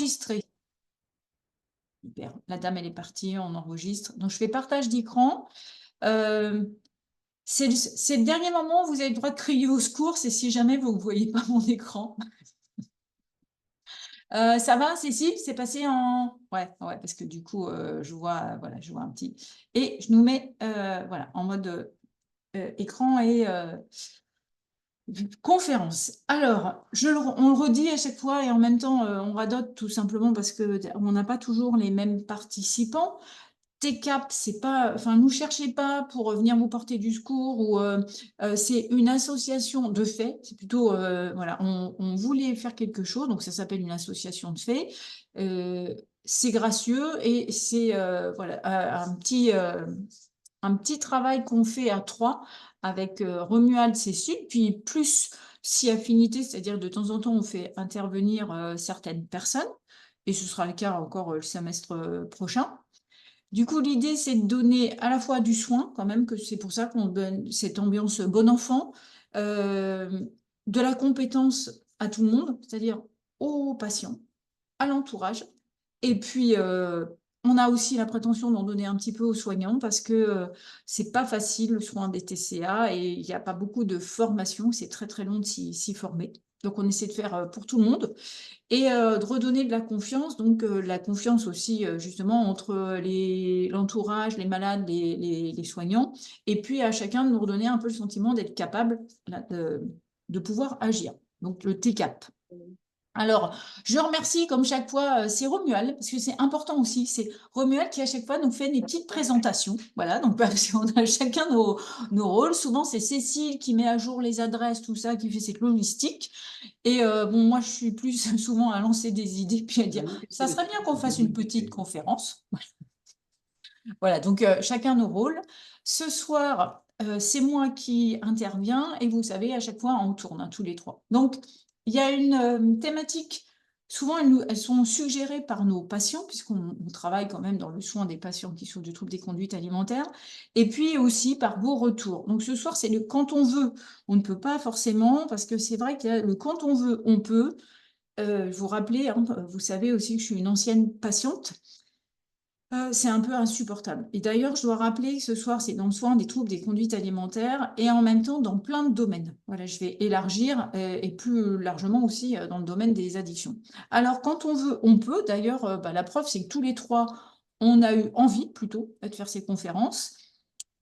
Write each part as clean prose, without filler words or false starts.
enregistrer. Super. La dame, elle est partie, on enregistre. Donc, je fais partage d'écran. C'est le dernier moment où vous avez le droit de crier au secours, c'est si jamais vous ne voyez pas mon écran. Ça va, Cécile? C'est passé en... Ouais, ouais, parce que du coup, je vois, voilà, je vois un petit... Et je nous mets voilà, en mode écran et conférence. Alors, on le redit à chaque fois et en même temps, on radote tout simplement parce qu'on n'a pas toujours les mêmes participants. TCAP, c'est pas, enfin, nous cherchez pas pour venir vous porter du secours ou c'est une association de faits. C'est plutôt, voilà, on voulait faire quelque chose, donc ça s'appelle une association de faits. C'est gracieux et c'est voilà un petit travail qu'on fait à trois avec Romuald Cécile, puis plus si affinité, c'est-à-dire de temps en temps on fait intervenir certaines personnes et ce sera le cas encore le semestre prochain. Du coup, l'idée, c'est de donner à la fois du soin, quand même, que c'est pour ça qu'on donne cette ambiance bon enfant, de la compétence à tout le monde, c'est-à-dire aux patients, à l'entourage. Et puis, on a aussi la prétention d'en donner un petit peu aux soignants parce que c'est pas facile le soin des TCA et il n'y a pas beaucoup de formation, c'est très très long de s'y former. Donc, on essaie de faire pour tout le monde et de redonner de la confiance, donc la confiance aussi justement entre l'entourage, les malades, les soignants, et puis à chacun de nous redonner un peu le sentiment d'être capable là, de pouvoir agir. Donc le TCAP. Alors, je remercie comme chaque fois, c'est Romuald, parce que c'est important aussi. C'est Romuald qui à chaque fois nous fait des petites présentations. Voilà, donc parce qu'on a chacun nos rôles. Souvent, c'est Cécile qui met à jour les adresses, tout ça, qui fait cette logistique. Et bon, moi, je suis plus souvent à lancer des idées, puis à dire, ça serait bien qu'on fasse une petite conférence. Voilà, donc chacun nos rôles. Ce soir, c'est moi qui interviens, et vous savez, à chaque fois, on tourne, hein, tous les trois. Donc, il y a une thématique, souvent elles sont suggérées par nos patients, puisqu'on travaille quand même dans le soin des patients qui souffrent de troubles des conduites alimentaires, et puis aussi par vos retours. Donc ce soir, c'est le quand on veut, on ne peut pas forcément, parce que c'est vrai que le quand on veut, on peut. Vous rappelez, hein, vous savez aussi que je suis une ancienne patiente. C'est un peu insupportable. Et d'ailleurs, je dois rappeler que ce soir, c'est dans le soin des troubles des conduites alimentaires et en même temps dans plein de domaines. Voilà, je vais élargir et plus largement aussi dans le domaine des addictions. Alors, quand on veut, on peut. D'ailleurs, la preuve, c'est que tous les trois, on a eu envie plutôt de faire ces conférences.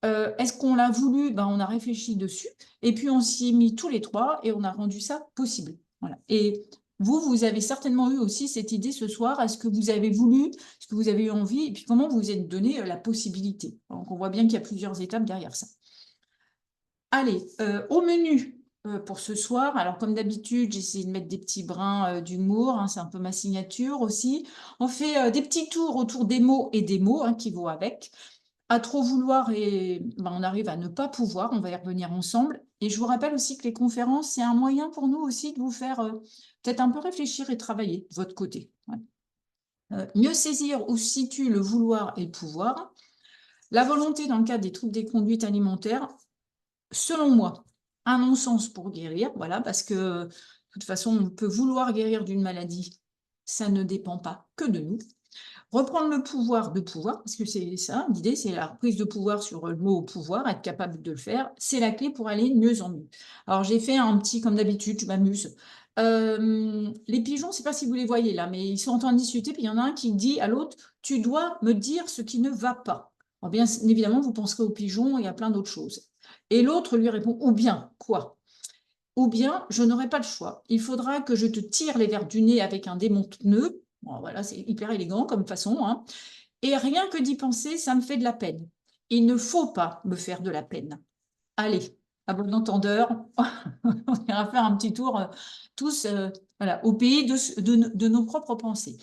Est-ce qu'on l'a voulu? On a réfléchi dessus et puis on s'y est mis tous les trois et on a rendu ça possible. Voilà. Et vous avez certainement eu aussi cette idée ce soir. Est-ce que vous avez voulu? Est-ce que vous avez eu envie? Et puis comment vous vous êtes donné la possibilité? Donc on voit bien qu'il y a plusieurs étapes derrière ça. Allez, au menu pour ce soir. Alors comme d'habitude, j'ai essayé de mettre des petits brins d'humour. Hein, c'est un peu ma signature aussi. On fait des petits tours autour des mots et des mots qui vont avec. À trop vouloir et on arrive à ne pas pouvoir, on va y revenir ensemble. Et je vous rappelle aussi que les conférences, c'est un moyen pour nous aussi de vous faire peut-être un peu réfléchir et travailler de votre côté. Ouais. Mieux saisir où se situe le vouloir et le pouvoir. La volonté dans le cadre des troubles des conduites alimentaires, selon moi, un non-sens pour guérir, voilà, parce que de toute façon, on peut vouloir guérir d'une maladie, ça ne dépend pas que de nous. Reprendre le pouvoir de pouvoir, parce que c'est ça, l'idée, c'est la reprise de pouvoir sur le mot pouvoir, être capable de le faire, c'est la clé pour aller mieux en mieux. Alors, j'ai fait un petit, comme d'habitude, je m'amuse. Les pigeons, je ne sais pas si vous les voyez là, mais ils sont en train de discuter, puis il y en a un qui dit à l'autre, tu dois me dire ce qui ne va pas. Alors, bien évidemment, vous penserez aux pigeons et à plein d'autres choses. Et l'autre lui répond, ou bien, quoi? Ou bien, je n'aurai pas le choix. Il faudra que je te tire les verres du nez avec un démonte-pneu. Bon, voilà, c'est hyper élégant comme façon. Hein. Et rien que d'y penser, ça me fait de la peine. Il ne faut pas me faire de la peine. Allez, à bon entendeur, on ira faire un petit tour tous voilà, au pays de nos propres pensées.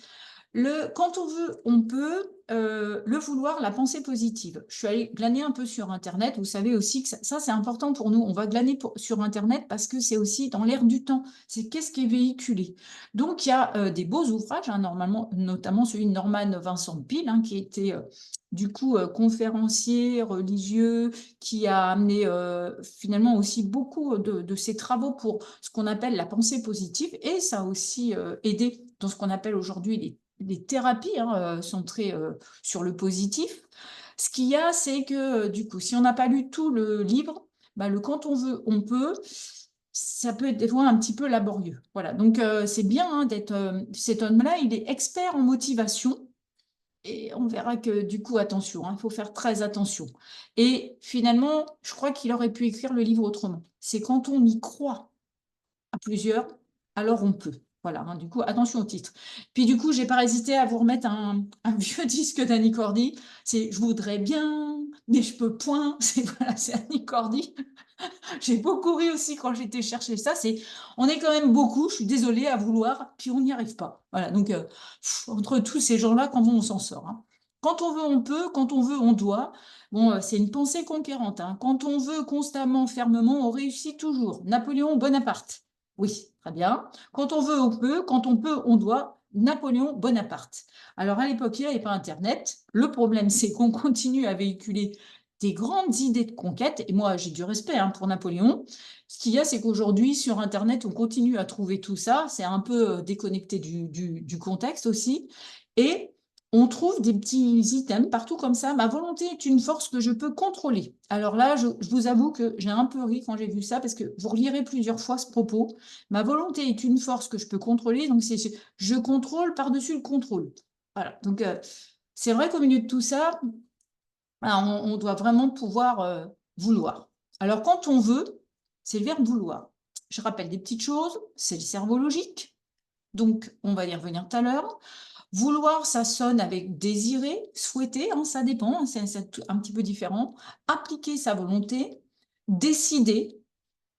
Quand on veut, on peut. le vouloir, la pensée positive. Je suis allée glaner un peu sur Internet. Vous savez aussi que ça c'est important pour nous. On va glaner sur Internet parce que c'est aussi dans l'air du temps. C'est qu'est-ce qui est véhiculé. Donc, il y a des beaux ouvrages, hein, normalement, notamment celui de Norman Vincent Peale, hein, qui était du coup conférencier religieux, qui a amené finalement aussi beaucoup de ses travaux pour ce qu'on appelle la pensée positive. Et ça a aussi aidé dans ce qu'on appelle aujourd'hui les thérapies, hein, centrées sur le positif. Ce qu'il y a, c'est que du coup, si on n'a pas lu tout le livre, bah, le quand on veut, on peut, ça peut être des fois un petit peu laborieux. Voilà, donc c'est bien hein, d'être. Cet homme-là, il est expert en motivation. Et on verra que du coup, attention, il faut faire très attention. Et finalement, je crois qu'il aurait pu écrire le livre autrement. C'est quand on y croit à plusieurs, alors on peut. Voilà, hein, du coup, attention au titre. Puis du coup, j'ai pas hésité à vous remettre un vieux disque d'Annie Cordy. C'est « Je voudrais bien, mais je peux point ». C'est voilà, c'est Annie Cordy. J'ai beaucoup ri aussi quand j'étais chercher ça. On est quand même beaucoup, je suis désolée, à vouloir, puis on n'y arrive pas. Voilà, donc entre tous ces gens-là, comment on s'en sort hein. Quand on veut, on peut. Quand on veut, on doit. Bon, c'est une pensée conquérante. Hein. Quand on veut constamment, fermement, on réussit toujours. Napoléon Bonaparte. Oui, très bien. Quand on veut, on peut. Quand on peut, on doit. Napoléon Bonaparte. Alors, à l'époque, il n'y avait pas Internet. Le problème, c'est qu'on continue à véhiculer des grandes idées de conquête, et moi j'ai du respect hein, pour Napoléon. Ce qu'il y a, c'est qu'aujourd'hui, sur Internet, on continue à trouver tout ça, c'est un peu déconnecté du contexte aussi, et on trouve des petits items partout comme ça. Ma volonté est une force que je peux contrôler. Alors là, je vous avoue que j'ai un peu ri quand j'ai vu ça, parce que vous relirez plusieurs fois ce propos. Ma volonté est une force que je peux contrôler, donc c'est je contrôle par-dessus le contrôle. Voilà, donc c'est vrai qu'au milieu de tout ça, on doit vraiment pouvoir vouloir. Alors, quand on veut, c'est le verbe vouloir. Je rappelle des petites choses, c'est le cerveau logique. Donc, on va y revenir tout à l'heure. Vouloir, ça sonne avec désirer, souhaiter, hein, ça dépend, hein, c'est un petit peu différent. Appliquer sa volonté, décider,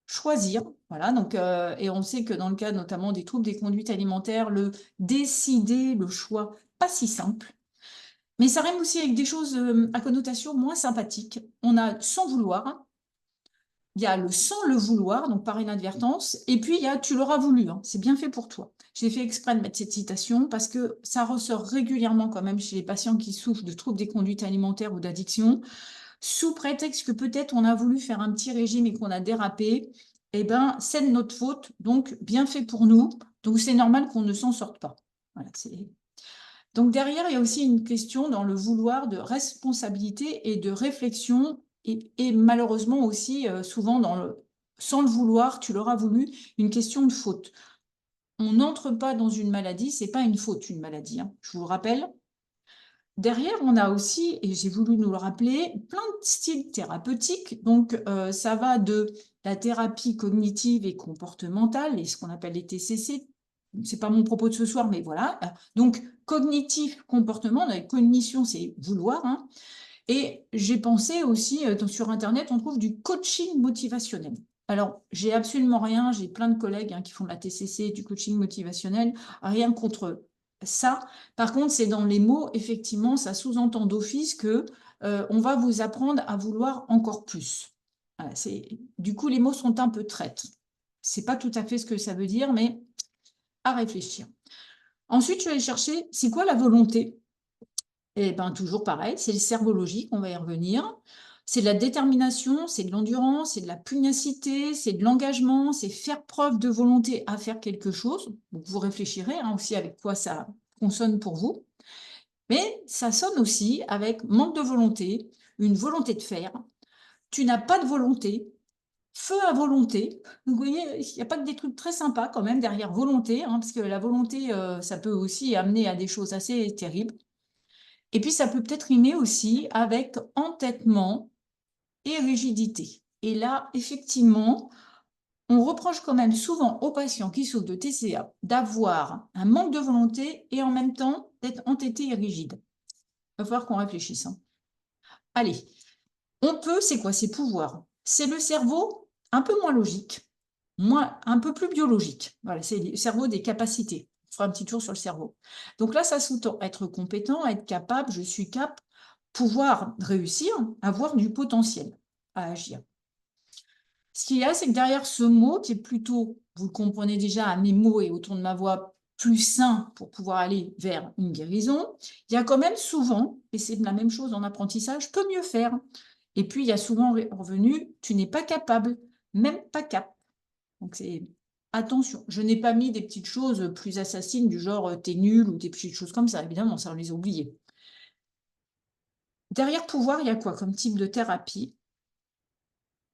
choisir. Voilà, donc, et on sait que dans le cas notamment des troubles des conduites alimentaires, le décider, le choix, pas si simple. Mais ça rime aussi avec des choses à connotation moins sympathique. On a sans vouloir, il y a le sans le vouloir, donc par inadvertance, et puis il y a tu l'auras voulu, hein, c'est bien fait pour toi. J'ai fait exprès de mettre cette citation parce que ça ressort régulièrement quand même chez les patients qui souffrent de troubles des conduites alimentaires ou d'addiction, sous prétexte que peut-être on a voulu faire un petit régime et qu'on a dérapé, eh ben c'est de notre faute, donc bien fait pour nous, donc c'est normal qu'on ne s'en sorte pas. Voilà, c'est... Donc derrière, il y a aussi une question dans le vouloir de responsabilité et de réflexion, et malheureusement aussi souvent dans sans le vouloir, tu l'auras voulu, une question de faute. On n'entre pas dans une maladie, c'est pas une faute une maladie, hein, je vous le rappelle. Derrière, on a aussi, et j'ai voulu nous le rappeler, plein de styles thérapeutiques. Donc ça va de la thérapie cognitive et comportementale, et ce qu'on appelle les TCC. C'est pas mon propos de ce soir, mais voilà. Donc, cognitif, comportement, la cognition, c'est vouloir. Hein. Et j'ai pensé aussi, sur Internet, on trouve du coaching motivationnel. Alors, j'ai absolument rien, j'ai plein de collègues hein, qui font de la TCC, du coaching motivationnel, rien contre ça. Par contre, c'est dans les mots, effectivement, ça sous-entend d'office que on va vous apprendre à vouloir encore plus. Voilà, du coup, les mots sont un peu traîtres. C'est pas tout à fait ce que ça veut dire, mais à réfléchir. Ensuite, je vais aller chercher, c'est quoi la volonté? Eh bien, toujours pareil, c'est le cerveau logique, on va y revenir. C'est de la détermination, c'est de l'endurance, c'est de la pugnacité, c'est de l'engagement, c'est faire preuve de volonté à faire quelque chose. Donc, vous réfléchirez hein, aussi avec quoi ça consonne pour vous. Mais ça sonne aussi avec manque de volonté, une volonté de faire. Tu n'as pas de volonté, feu à volonté. Vous voyez, il n'y a pas que des trucs très sympas quand même derrière volonté, hein, parce que la volonté, ça peut aussi amener à des choses assez terribles. Et puis, ça peut peut-être rimer aussi avec entêtement et rigidité. Et là, effectivement, on reproche quand même souvent aux patients qui souffrent de TCA d'avoir un manque de volonté et en même temps d'être entêté et rigide. Il va falloir qu'on réfléchisse. Hein. Allez, on peut, c'est quoi? C'est pouvoir. C'est le cerveau un peu moins logique, un peu plus biologique. Voilà, c'est le cerveau des capacités. fera un petit tour sur le cerveau. Donc là, ça sous-tend être compétent, être capable, je suis cap, pouvoir réussir, avoir du potentiel à agir. Ce qu'il y a, c'est que derrière ce mot, qui est plutôt, vous le comprenez déjà, à mes mots et au ton de ma voix, plus sain pour pouvoir aller vers une guérison, il y a quand même souvent, et c'est la même chose en apprentissage, peut mieux faire. Et puis, il y a souvent revenu, tu n'es pas capable, même pas cap. Donc, c'est attention. Je n'ai pas mis des petites choses plus assassines du genre t'es nul ou des petites choses comme ça. Évidemment, ça, on les a oubliées. Derrière pouvoir, il y a quoi comme type de thérapie?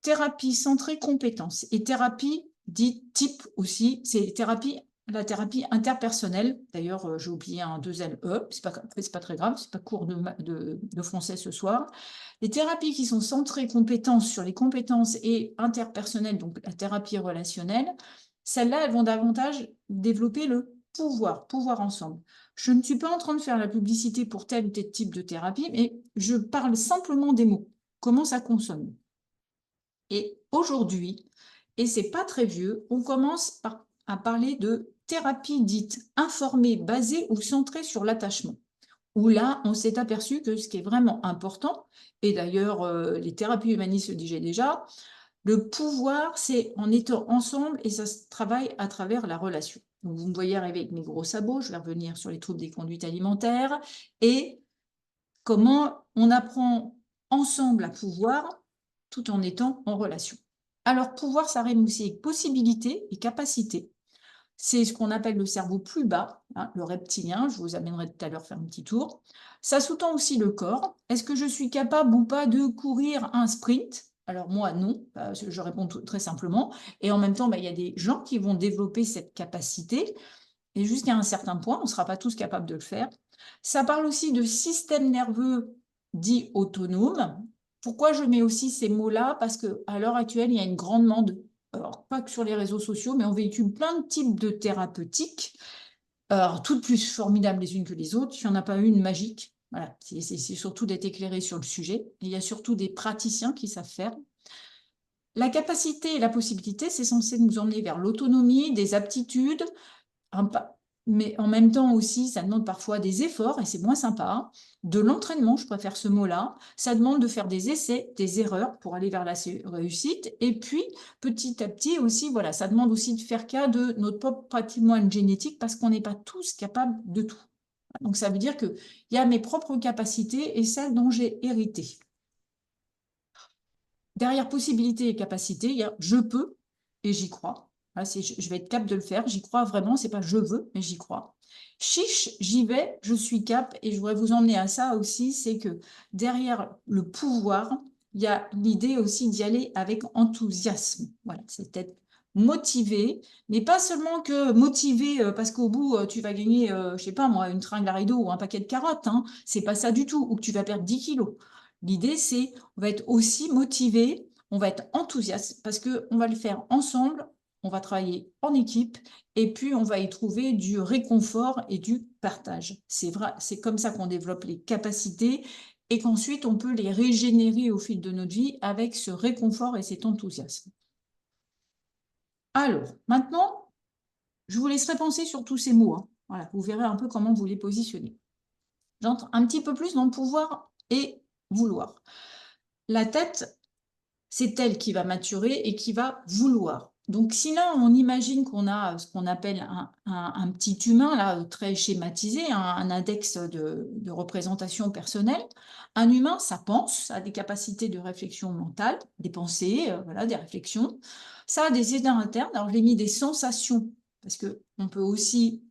Thérapie centrée compétences et thérapie dite type aussi, c'est la thérapie interpersonnelle. D'ailleurs, j'ai oublié un 2 LE, c'est pas très grave, c'est pas cours de français ce soir. Les thérapies qui sont centrées compétences sur les compétences et interpersonnelles, donc la thérapie relationnelle, celles-là, elles vont davantage développer le pouvoir ensemble. Je ne suis pas en train de faire la publicité pour tel ou tel type de thérapie, mais je parle simplement des mots, comment ça consomme. Et aujourd'hui, et c'est pas très vieux, on commence à parler de thérapie dite informée, basée ou centrée sur l'attachement. Où là, on s'est aperçu que ce qui est vraiment important, et d'ailleurs les thérapies humanistes le disaient déjà, le pouvoir, c'est en étant ensemble et ça se travaille à travers la relation. Donc vous me voyez arriver avec mes gros sabots, je vais revenir sur les troubles des conduites alimentaires et comment on apprend ensemble à pouvoir tout en étant en relation. Alors, pouvoir, ça rime aussi avec possibilité et capacité. C'est ce qu'on appelle le cerveau plus bas, hein, le reptilien. Je vous amènerai tout à l'heure faire un petit tour. Ça sous-tend aussi le corps. Est-ce que je suis capable ou pas de courir un sprint? Alors moi, non. Je réponds très simplement. Et en même temps, il y a des gens qui vont développer cette capacité. Et jusqu'à un certain point, on ne sera pas tous capables de le faire. Ça parle aussi de système nerveux dit autonome. Pourquoi je mets aussi ces mots-là? Parce qu'à l'heure actuelle, il y a une grande demande, alors pas que sur les réseaux sociaux, mais on véhicule plein de types de thérapeutiques, alors toutes plus formidables les unes que les autres. Il n'y en a pas une magique. Voilà, c'est surtout d'être éclairé sur le sujet. Et il y a surtout des praticiens qui savent faire. La capacité et la possibilité, c'est censé nous emmener vers l'autonomie, des aptitudes, mais en même temps aussi, ça demande parfois des efforts, et c'est moins sympa, de l'entraînement, je préfère ce mot-là. Ça demande de faire des essais, des erreurs pour aller vers la réussite. Et puis, petit à petit aussi, voilà, ça demande aussi de faire cas de notre propre patrimoine génétique parce qu'on n'est pas tous capables de tout. Donc, ça veut dire qu'il y a mes propres capacités et celles dont j'ai hérité. Derrière possibilité et capacité, il y a je peux et j'y crois. Voilà, je vais être capable de le faire, j'y crois vraiment, c'est pas je veux, mais j'y crois. Chiche, j'y vais, je suis cap, et je voudrais vous emmener à ça aussi, c'est que derrière le pouvoir, il y a l'idée aussi d'y aller avec enthousiasme. Voilà, c'est être motivé, mais pas seulement que motivé parce qu'au bout, tu vas gagner, je sais pas moi, une tringle à rideau ou un paquet de carottes, hein. C'est pas ça du tout, ou que tu vas perdre 10 kilos. L'idée, c'est on va être aussi motivé, on va être enthousiaste parce qu'on va le faire ensemble, on va travailler en équipe et puis on va y trouver du réconfort et du partage. C'est vrai, c'est comme ça qu'on développe les capacités et qu'ensuite on peut les régénérer au fil de notre vie avec ce réconfort et cet enthousiasme. Alors, maintenant, je vous laisserai penser sur tous ces mots, hein. Voilà, vous verrez un peu comment vous les positionnez. J'entre un petit peu plus dans le pouvoir et vouloir. La tête, c'est elle qui va maturer et qui va vouloir. Donc, si là, on imagine qu'on a ce qu'on appelle un petit humain, là, très schématisé, un index de représentation personnelle, un humain, ça pense, ça a des capacités de réflexion mentale, des pensées, voilà, des réflexions. Ça a des états internes. Alors, je l'ai mis des sensations, parce qu'on peut aussi,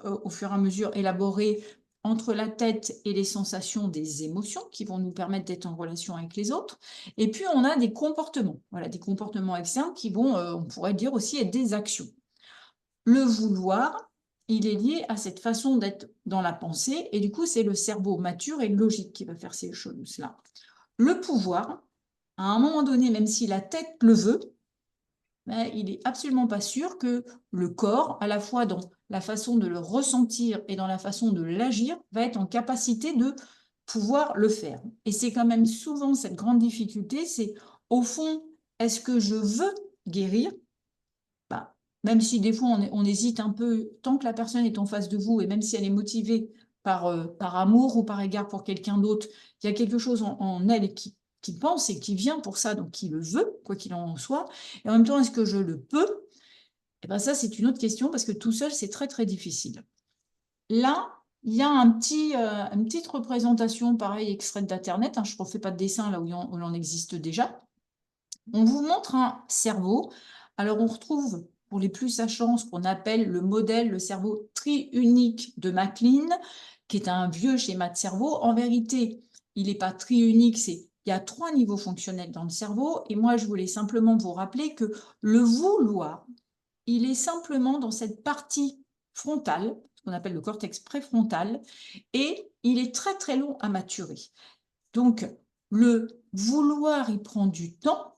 au fur et à mesure, élaborer entre la tête et les sensations des émotions qui vont nous permettre d'être en relation avec les autres. Et puis, on a des comportements, voilà, des comportements externes qui vont, on pourrait dire aussi, être des actions. Le vouloir, il est lié à cette façon d'être dans la pensée, et du coup, c'est le cerveau mature et logique qui va faire ces choses-là. Le pouvoir, à un moment donné, même si la tête le veut, ben, il n'est absolument pas sûr que le corps, à la fois dans la façon de le ressentir et dans la façon de l'agir, va être en capacité de pouvoir le faire. Et c'est quand même souvent cette grande difficulté, c'est au fond, est-ce que je veux guérir? Ben, même si des fois on hésite un peu, tant que la personne est en face de vous, et même si elle est motivée par amour ou par égard pour quelqu'un d'autre, il y a quelque chose en elle qui pense et qui vient pour ça, donc qui le veut, quoi qu'il en soit. Et en même temps, est-ce que je le peux? Et bien ça, c'est une autre question, parce que tout seul, c'est très, très difficile. Là, il y a une petite représentation, pareil, extraite d'Internet, hein, je ne refais pas de dessin là où il en existe déjà. On vous montre un cerveau. Alors, on retrouve, pour les plus sachants, ce qu'on appelle le modèle, le cerveau triunique de MacLean, qui est un vieux schéma de cerveau. En vérité, il n'est pas triunique, il y a 3 niveaux fonctionnels dans le cerveau. Et moi, je voulais simplement vous rappeler que le vouloir, il est simplement dans cette partie frontale, ce qu'on appelle le cortex préfrontal, et il est très, très long à maturer. Donc, le vouloir, il prend du temps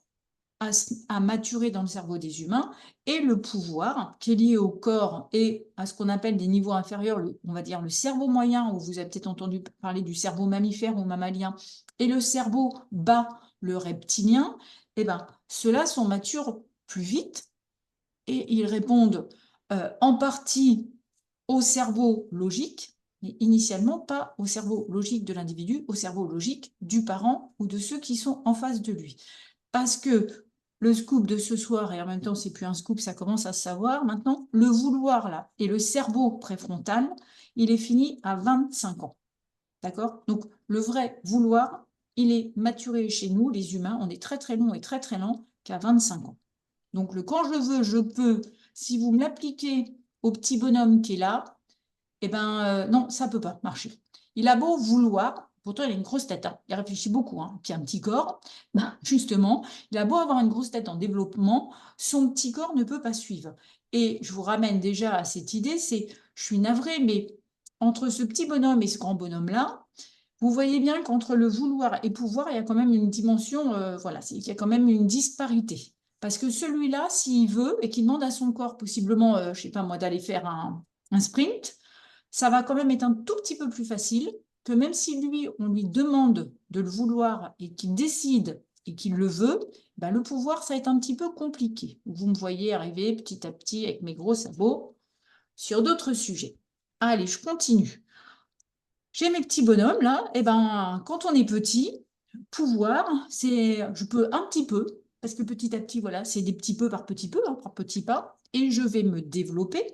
à maturer dans le cerveau des humains, et le pouvoir qui est lié au corps et à ce qu'on appelle des niveaux inférieurs, on va dire le cerveau moyen, où vous avez peut-être entendu parler du cerveau mammifère ou mammalien, et le cerveau bas, le reptilien, eh ben, ceux-là sont matures plus vite, et ils répondent en partie au cerveau logique, mais initialement pas au cerveau logique de l'individu, au cerveau logique du parent ou de ceux qui sont en face de lui. Parce que le scoop de ce soir, et en même temps c'est plus un scoop, ça commence à se savoir maintenant, le vouloir là et le cerveau préfrontal, il est fini à 25 ans. D'accord? Donc le vrai vouloir, il est maturé chez nous, les humains, on est très très long et très très lent qu'à 25 ans. Donc le quand je veux, je peux, si vous me l'appliquez au petit bonhomme qui est là, eh ben non, ça ne peut pas marcher. Il a beau vouloir, pourtant il a une grosse tête, hein, il réfléchit beaucoup, hein, puis un petit corps, ben, justement, il a beau avoir une grosse tête en développement, son petit corps ne peut pas suivre. Et je vous ramène déjà à cette idée, je suis navrée, mais entre ce petit bonhomme et ce grand bonhomme-là, vous voyez bien qu'entre le vouloir et pouvoir, il y a quand même une dimension, voilà, il y a quand même une disparité. Parce que celui-là, s'il veut et qu'il demande à son corps possiblement, je ne sais pas moi, d'aller faire un sprint, ça va quand même être un tout petit peu plus facile que même si lui, on lui demande de le vouloir et qu'il décide et qu'il le veut, ben le pouvoir, ça va être un petit peu compliqué. Vous me voyez arriver petit à petit avec mes gros sabots sur d'autres sujets. Allez, je continue. J'ai mes petits bonhommes là, et ben quand on est petit, pouvoir, je peux un petit peu, parce que petit à petit, voilà, c'est des petits peu, hein, par petits pas, et je vais me développer.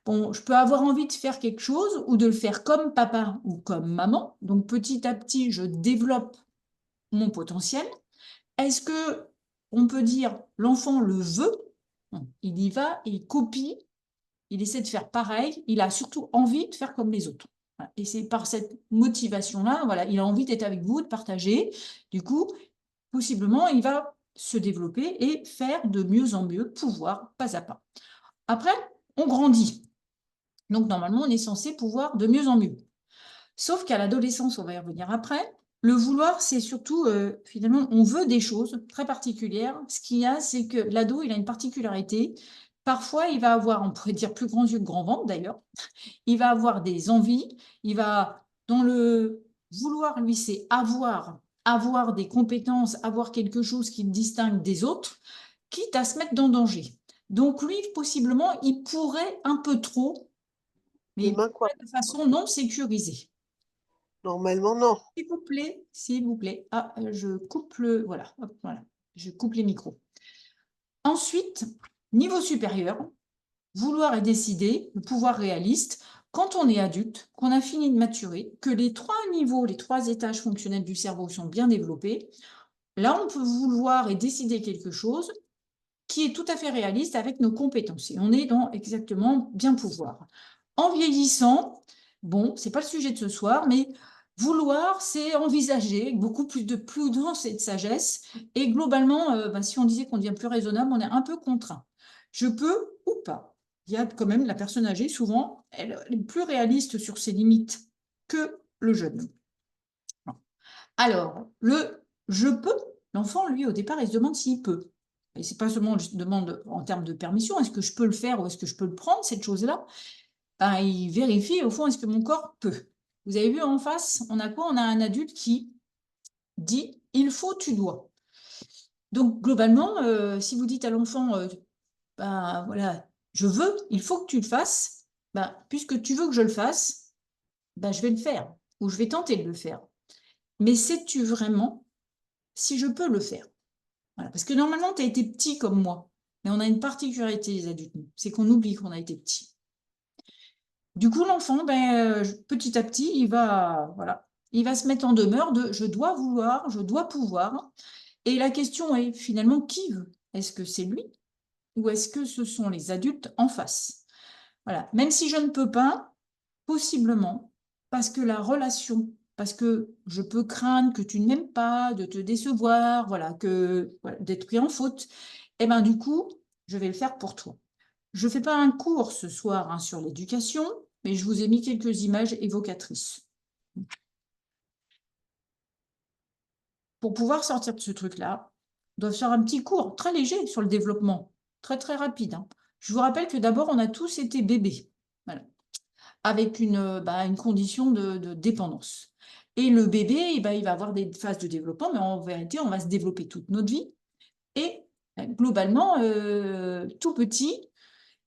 Bon, je peux avoir envie de faire quelque chose ou de le faire comme papa ou comme maman. Donc petit à petit, je développe mon potentiel. Est-ce que on peut dire l'enfant le veut? Non, il y va, il copie, il essaie de faire pareil, il a surtout envie de faire comme les autres. Et c'est par cette motivation-là, voilà, il a envie d'être avec vous, de partager. Du coup, possiblement, il va se développer et faire de mieux en mieux, pouvoir pas à pas. Après, on grandit. Donc, normalement, on est censé pouvoir de mieux en mieux. Sauf qu'à l'adolescence, on va y revenir après, le vouloir, c'est surtout, finalement, on veut des choses très particulières. Ce qu'il y a, c'est que l'ado, il a une particularité. Parfois, il va avoir, on pourrait dire plus grands yeux que grand ventre d'ailleurs, il va avoir des envies, il va, dans le vouloir, lui, c'est avoir des compétences, avoir quelque chose qui le distingue des autres, quitte à se mettre dans danger. Donc lui, possiblement, il pourrait un peu trop, mais il Demain, quoi? pourrait de façon non sécurisée. Normalement, non. S'il vous plaît. Ah, je coupe le, voilà, hop, voilà, je coupe les micros. Ensuite, niveau supérieur, vouloir et décider, le pouvoir réaliste, quand on est adulte, qu'on a fini de maturer, que les 3 niveaux, les 3 étages fonctionnels du cerveau sont bien développés, là, on peut vouloir et décider quelque chose qui est tout à fait réaliste avec nos compétences. Et on est dans exactement bien pouvoir. En vieillissant, bon, c'est pas le sujet de ce soir, mais vouloir, c'est envisager avec beaucoup plus de prudence et de sagesse. Et globalement, si on disait qu'on devient plus raisonnable, on est un peu contraint. Je peux ou pas. Il y a quand même la personne âgée, souvent, elle est plus réaliste sur ses limites que le jeune. Alors, le je peux, l'enfant, lui, au départ, il se demande s'il peut. Et c'est pas seulement une demande en termes de permission, est-ce que je peux le faire ou est-ce que je peux le prendre, cette chose-là? Ben, il vérifie, au fond, est-ce que mon corps peut? Vous avez vu en face, on a quoi? On a un adulte qui dit il faut, tu dois. Donc, globalement, si vous dites à l'enfant ben voilà, je veux, il faut que tu le fasses. Ben, puisque tu veux que je le fasse, ben, je vais le faire ou je vais tenter de le faire. Mais sais-tu vraiment si je peux le faire? Voilà, parce que normalement, tu as été petit comme moi. Mais on a une particularité, les adultes, c'est qu'on oublie qu'on a été petit. Du coup, l'enfant, ben, petit à petit, voilà, il va se mettre en demeure de je dois vouloir, je dois pouvoir. Et la question est finalement qui veut? Est-ce que c'est lui ou est-ce que ce sont les adultes en face? Voilà, même si je ne peux pas, possiblement, parce que la relation, parce que je peux craindre que tu ne m'aimes pas, de te décevoir, voilà, voilà, d'être pris en faute, et ben du coup, je vais le faire pour toi. Je ne fais pas un cours ce soir hein, sur l'éducation, mais je vous ai mis quelques images évocatrices. Pour pouvoir sortir de ce truc-là, on doit faire un petit cours très léger sur le développement, très très rapide. Hein. Je vous rappelle que d'abord, on a tous été bébés, voilà, avec une condition de dépendance. Et le bébé, eh ben, il va avoir des phases de développement, mais en vérité, on va se développer toute notre vie. Et globalement, tout petit,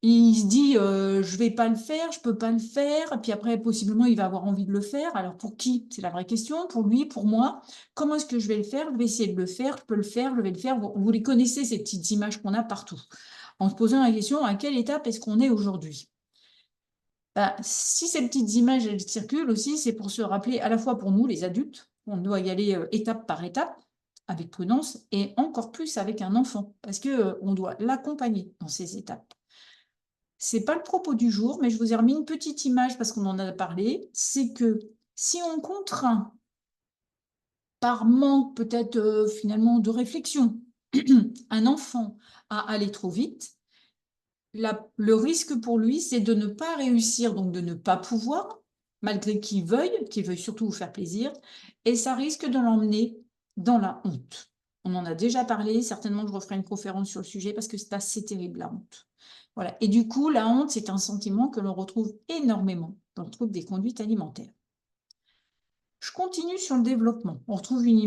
il se dit je vais pas le faire, je peux pas le faire, et puis après possiblement il va avoir envie de le faire. Alors pour qui? C'est la vraie question. Pour lui, pour moi. Comment est-ce que je vais le faire? Je vais essayer de le faire, je peux le faire, je vais le faire. Vous les connaissez ces petites images qu'on a partout. En se posant la question à quelle étape est-ce qu'on est aujourd'hui? Bah, si ces petites images elles circulent aussi, c'est pour se rappeler à la fois pour nous les adultes, on doit y aller étape par étape avec prudence et encore plus avec un enfant parce que on doit l'accompagner dans ces étapes. C'est pas le propos du jour, mais je vous ai remis une petite image parce qu'on en a parlé. C'est que si on contraint par manque peut-être finalement de réflexion un enfant à aller trop vite, le risque pour lui, c'est de ne pas réussir, donc de ne pas pouvoir, malgré qu'il veuille surtout vous faire plaisir, et ça risque de l'emmener dans la honte. On en a déjà parlé, certainement je referai une conférence sur le sujet parce que c'est assez terrible la honte. Voilà. Et du coup, la honte, c'est un sentiment que l'on retrouve énormément dans le trouble des conduites alimentaires. Je continue sur le développement. On retrouve une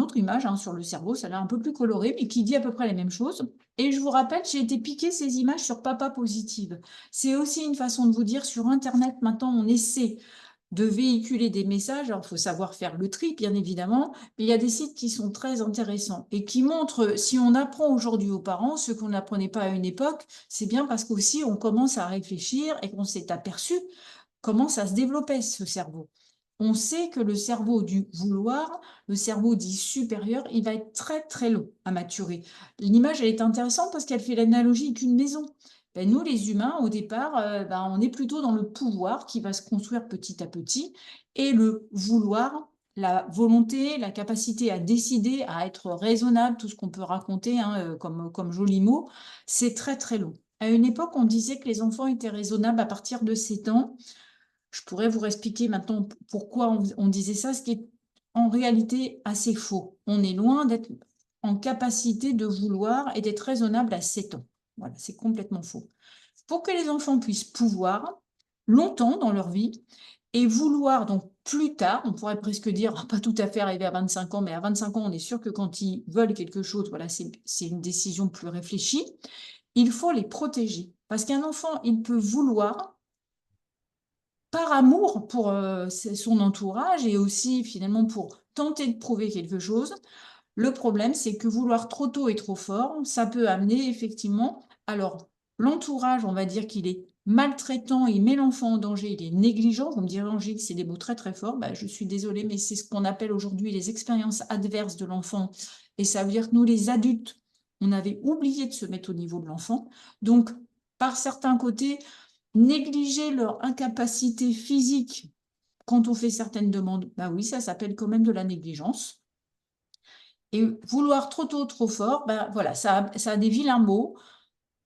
autre image hein, sur le cerveau, celle-là un peu plus colorée, mais qui dit à peu près les mêmes choses. Et je vous rappelle, j'ai été piquer ces images sur Papa Positive. C'est aussi une façon de vous dire, sur Internet, maintenant, on essaie de véhiculer des messages. Alors, il faut savoir faire le tri, bien évidemment, mais il y a des sites qui sont très intéressants et qui montrent, si on apprend aujourd'hui aux parents ce qu'on n'apprenait pas à une époque, c'est bien parce qu'aussi on commence à réfléchir et qu'on s'est aperçu comment ça se développait, ce cerveau. On sait que le cerveau du vouloir, le cerveau dit supérieur, il va être très très long à maturer. L'image, elle est intéressante parce qu'elle fait l'analogie qu'une maison. Ben, nous, les humains, au départ, on est plutôt dans le pouvoir qui va se construire petit à petit et le vouloir, la volonté, la capacité à décider, à être raisonnable, tout ce qu'on peut raconter hein, comme joli mot, c'est très très long. À une époque, on disait que les enfants étaient raisonnables à partir de 7 ans. Je pourrais vous expliquer maintenant pourquoi on disait ça, ce qui est en réalité assez faux. On est loin d'être en capacité de vouloir et d'être raisonnable à 7 ans. Voilà, c'est complètement faux. Pour que les enfants puissent pouvoir longtemps dans leur vie et vouloir donc plus tard, on pourrait presque dire, pas tout à fait arriver à 25 ans, mais à 25 ans, on est sûr que quand ils veulent quelque chose, voilà, c'est une décision plus réfléchie, il faut les protéger. Parce qu'un enfant, il peut vouloir par amour pour son entourage et aussi finalement pour tenter de prouver quelque chose. Le problème, c'est que vouloir trop tôt et trop fort, ça peut amener effectivement, alors l'entourage, on va dire qu'il est maltraitant, il met l'enfant en danger, il est négligent, vous me direz Angélique, c'est des mots très très forts, bah, je suis désolée, mais c'est ce qu'on appelle aujourd'hui les expériences adverses de l'enfant, et ça veut dire que nous les adultes, on avait oublié de se mettre au niveau de l'enfant, donc par certains côtés, négliger leur incapacité physique quand on fait certaines demandes, bah oui, ça s'appelle quand même de la négligence. Et vouloir trop tôt, trop fort, ben voilà, ça a des vilains mots.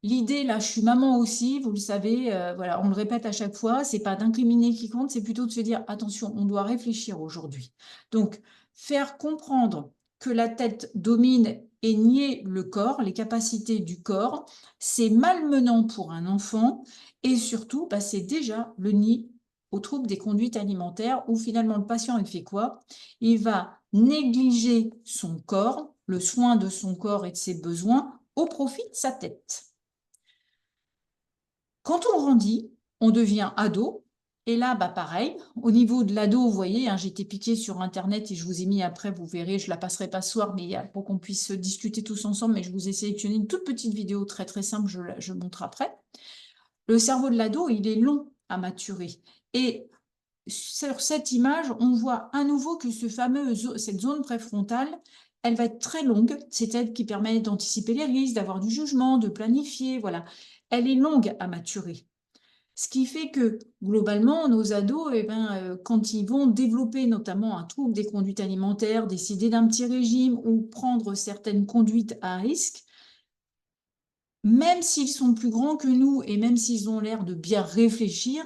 L'idée, là, je suis maman aussi, vous le savez, voilà, on le répète à chaque fois, c'est pas d'incriminer qui compte, c'est plutôt de se dire, attention, on doit réfléchir aujourd'hui. Donc, faire comprendre que la tête domine et nier le corps, les capacités du corps, c'est malmenant pour un enfant et surtout, bah, c'est déjà le nid aux troubles des conduites alimentaires où finalement le patient, il fait quoi? Il va négliger son corps, le soin de son corps et de ses besoins au profit de sa tête. Quand on grandit, on devient ado. Et là, bah pareil, au niveau de l'ado, vous voyez, hein, j'ai été piquée sur Internet et je vous ai mis après, vous verrez, je la passerai pas ce soir, mais pour qu'on puisse discuter tous ensemble, mais je vous ai sélectionné une toute petite vidéo très très simple, je montre après. Le cerveau de l'ado, il est long à maturer. Et sur cette image, on voit à nouveau que cette zone préfrontale, elle va être très longue. C'est elle qui permet d'anticiper les risques, d'avoir du jugement, de planifier, voilà. Elle est longue à maturer. Ce qui fait que, globalement, nos ados, eh ben, quand ils vont développer notamment un trouble des conduites alimentaires, décider d'un petit régime ou prendre certaines conduites à risque, même s'ils sont plus grands que nous et même s'ils ont l'air de bien réfléchir,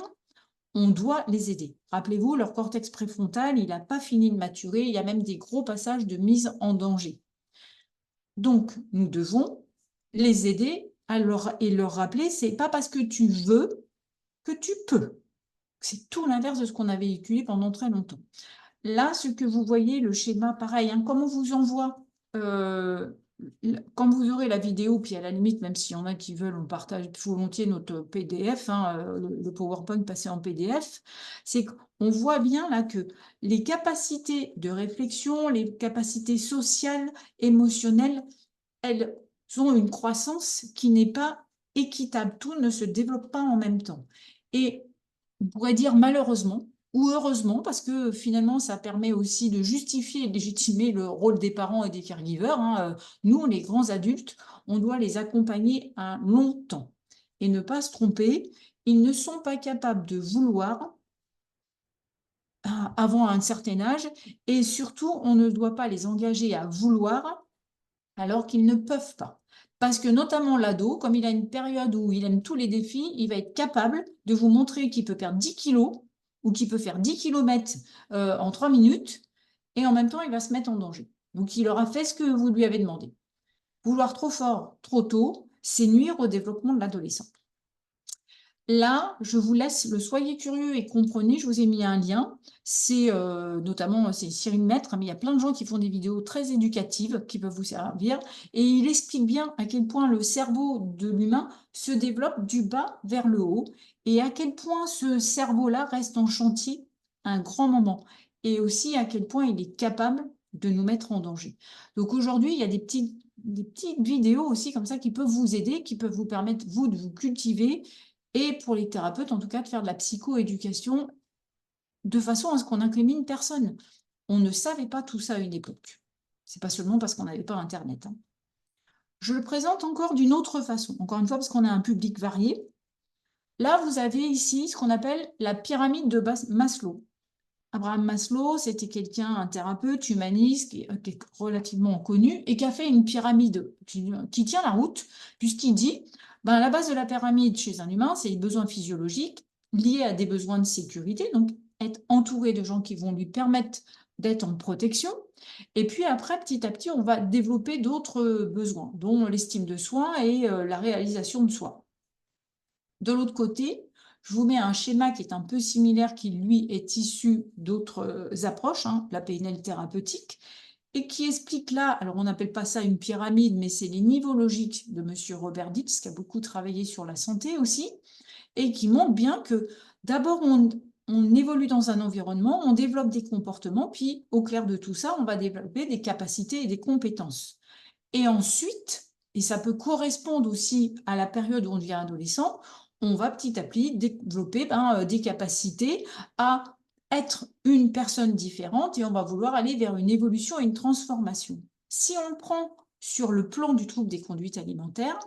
on doit les aider. Rappelez-vous, leur cortex préfrontal, il n'a pas fini de maturer, il y a même des gros passages de mise en danger. Donc, nous devons les aider et leur rappeler, c'est pas parce que tu veux que tu peux. C'est tout l'inverse de ce qu'on a véhiculé pendant très longtemps. Là, ce que vous voyez, le schéma, pareil, hein, comme on vous envoie, quand vous aurez la vidéo, puis à la limite, même s'il y en a qui veulent, on partage volontiers notre PDF, hein, le PowerPoint passé en PDF, c'est qu'on voit bien là que les capacités de réflexion, les capacités sociales, émotionnelles, elles ont une croissance qui n'est pas équitable. Tout ne se développe pas en même temps. Et on pourrait dire malheureusement, ou heureusement, parce que finalement, ça permet aussi de justifier et de légitimer le rôle des parents et des caregivers. Hein. Nous, les grands adultes, on doit les accompagner un long temps. Et ne pas se tromper, ils ne sont pas capables de vouloir avant un certain âge, et surtout, on ne doit pas les engager à vouloir alors qu'ils ne peuvent pas. Parce que notamment l'ado, comme il a une période où il aime tous les défis, il va être capable de vous montrer qu'il peut perdre 10 kilos ou qu'il peut faire 10 kilomètres en 3 minutes, et en même temps, il va se mettre en danger. Donc, il aura fait ce que vous lui avez demandé. Vouloir trop fort, trop tôt, c'est nuire au développement de l'adolescent. Là, je vous laisse le soyez curieux et comprenez, je vous ai mis un lien. C'est notamment c'est Cyril Maître, mais il y a plein de gens qui font des vidéos très éducatives qui peuvent vous servir. Et il explique bien à quel point le cerveau de l'humain se développe du bas vers le haut et à quel point ce cerveau-là reste en chantier un grand moment. Et aussi à quel point il est capable de nous mettre en danger. Donc aujourd'hui, il y a des petites vidéos aussi comme ça qui peuvent vous aider, qui peuvent vous permettre, vous, de vous cultiver et pour les thérapeutes, en tout cas, de faire de la psychoéducation de façon à ce qu'on incrimine personne. On ne savait pas tout ça à une époque. C'est pas seulement parce qu'on n'avait pas Internet. Hein. Je le présente encore d'une autre façon, encore une fois, parce qu'on a un public varié. Là, vous avez ici ce qu'on appelle la pyramide de Maslow. Abraham Maslow, c'était quelqu'un, un thérapeute humaniste qui est relativement connu et qui a fait une pyramide qui tient la route, puisqu'il dit, ben, la base de la pyramide chez un humain, c'est les besoins physiologiques liés à des besoins de sécurité, donc être entouré de gens qui vont lui permettre d'être en protection. Et puis après, petit à petit, on va développer d'autres besoins, dont l'estime de soi et la réalisation de soi. De l'autre côté, je vous mets un schéma qui est un peu similaire, qui lui est issu d'autres approches, hein, la PNL thérapeutique, et qui explique là, alors on n'appelle pas ça une pyramide, mais c'est les niveaux logiques de Monsieur Robert Ditz, qui a beaucoup travaillé sur la santé aussi, et qui montre bien que d'abord on évolue dans un environnement, on développe des comportements, puis au clair de tout ça, on va développer des capacités et des compétences. Et ensuite, et ça peut correspondre aussi à la période où on devient adolescent, on va petit à petit développer des capacités à être une personne différente et on va vouloir aller vers une évolution et une transformation. Si on prend sur le plan du trouble des conduites alimentaires,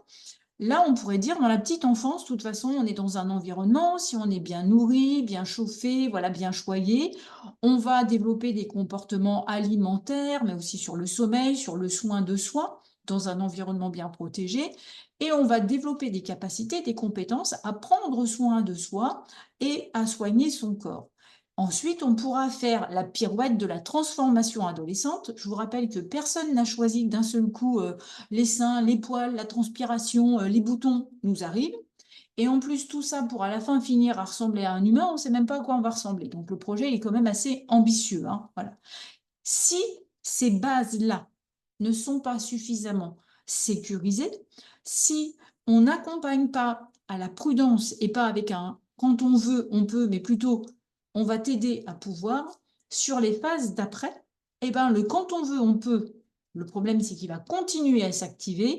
là, on pourrait dire, dans la petite enfance, de toute façon, on est dans un environnement, si on est bien nourri, bien chauffé, voilà, bien choyé, on va développer des comportements alimentaires, mais aussi sur le sommeil, sur le soin de soi, dans un environnement bien protégé, et on va développer des capacités, des compétences à prendre soin de soi et à soigner son corps. Ensuite, on pourra faire la pirouette de la transformation adolescente. Je vous rappelle que personne n'a choisi d'un seul coup les seins, les poils, la transpiration, les boutons nous arrivent. Et en plus, tout ça pour à la fin finir à ressembler à un humain, on ne sait même pas à quoi on va ressembler. Donc le projet est quand même assez ambitieux. Hein, voilà. Si ces bases-là ne sont pas suffisamment sécurisées, si on n'accompagne pas à la prudence et pas avec un « quand on veut, on peut », mais plutôt « on va t'aider à pouvoir », sur les phases d'après, eh ben, le « quand on veut, on peut », le problème, c'est qu'il va continuer à s'activer